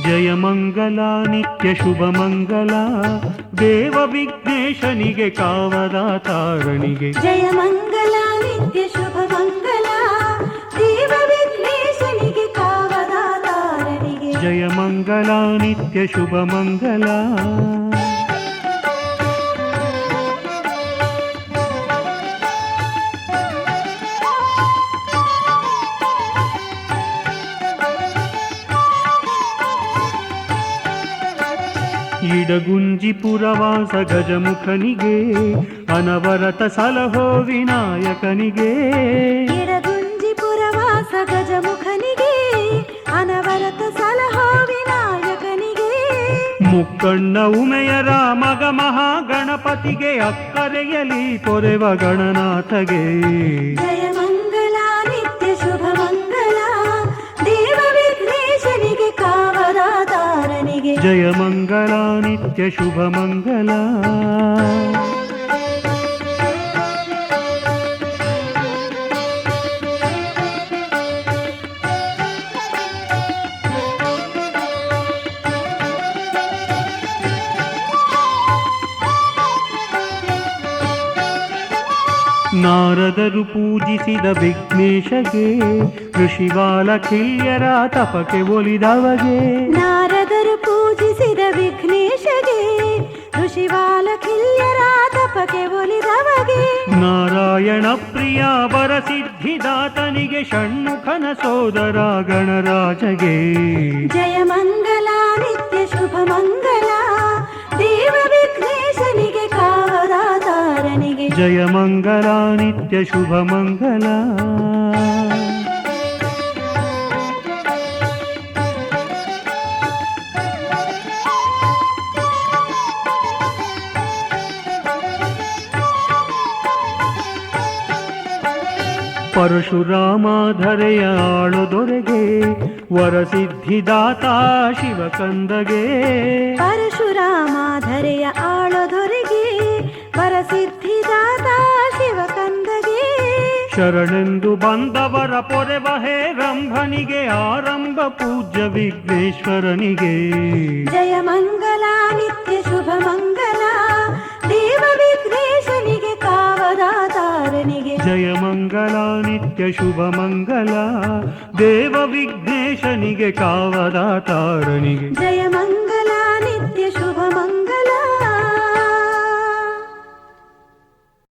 ಜಯ ಮಂಗಲ ನಿತ್ಯ ಶುಭ ಮಂಗಲ ದೇವ ವಿಘ್ನೇಶನಿಗೆ ಕಾವದಾತಾರನಿಗೆ ಜಯ ಮಂಗಲ ನಿತ್ಯ ಶುಭ ಮಂಗಲ ದೇವ ವಿಘ್ನೇಶನಿಗೆ ಕಾವದಾತಾರನಿಗೆ ಜಯ ಮಂಗಲ ನಿತ್ಯ ಶುಭ ಮಂಗಲ ಇಡಗುಂಜಿಪುರವಾಸ ಗಜಮುಖನಿಗೆ ಅನವರತ ಸಲಹೋ ವಿನಾಯಕನಿಗೆ ಇಡಗುಂಜಿಪುರವಾಸ ಗಜಮುಖನಿಗೆ ಅನವರತ ಸಲಹೋ ವಿನಾಯಕನಿಗೆ ಮುಕ್ಕಣ್ಣ ಉಮೆಯರ ಮಗ ಮಹಾಗಣಪತಿಗೆ ಅಕ್ಕರೆಯಲಿ ಪೊರೆವ ಗಣನಾಥಗೆ ಜಯ ಮಂಗಲ ನಿತ್ಯ ಶುಭ ಮಂಗಲ ದೇವ ವಿಘ್ನೇಶನಿಗೆ ಕಾವದಾತಾರನಿಗೆ ಜಯ ಮಂಗಲ ನಿತ್ಯ ಶುಭ ಮಂಗಲ ನಾರದರು ಪೂಜಿಸಿದ ವಿಘ್ನೇಶಗೆ ಋಷಿವಾಲಕಿಲ್ಯರ ತಪಕ್ಕೆ ಒಲಿದವಗೆ ನಾರದರು ಪೂಜಿಸಿದ ವಿಘ್ನೇಶಗೆ ಋಷಿವಾಲಕಿಲ್ಯರ ತಪಕ್ಕೆ ಒಲಿದವಗೆ ನಾರಾಯಣ ಪ್ರಿಯ ವರಸಿದ್ಧಿದಾತನಿಗೆ ಷಣ್ಮುಖನ ಸೋದರ ಗಣರಾಜಗೆ ಜಯ ಮಂಗಲ ನಿತ್ಯ ಶುಭ ಮಂಗಲ ದೇವ ವಿಘ್ನೇಶನಿಗೆ ಕಾವದಾತಾರನಿಗೆ ಜಯ ಮಂಗಲ ನಿತ್ಯ ಶುಭ ಮಂಗಲ ಪರಶುರಾಮಾಧರೆಯ ಆಳುದೊರೆಗೆ ವರಸಿದ್ಧಿದಾತ ಶಿವಕಂದಗೆ ಪರಶುರಾಮಾಧರೆಯ ಆಳದೊರೆಗೆ ವರಸಿದ್ಧಿದಾತ ಶಿವಕಂದಗೆ ಶರಣೆಂದು ಬಂದವರ ಪೊರೆವ ಹೇ ರಂಭನಿಗೆ ಆರಂಭ ಪೂಜ್ಯ ವಿಘ್ನೇಶ್ವರನಿಗೆ ಜಯ ಮಂಗಲ ನಿತ್ಯ ಶುಭ ಮಂಗಲ ದೇವ ವಿಘ್ನೇಶನಿಗೆ ಕಾವದಾತಾರನಿಗೆ ಜಯ ಮಂಗಲ ನಿತ್ಯ ಶುಭ ಮಂಗಲ ದೇವ ವಿಘ್ನೇಶನಿಗೆ ಕಾವದಾತಾರನಿಗೆ ಜಯ ಮಂಗಲ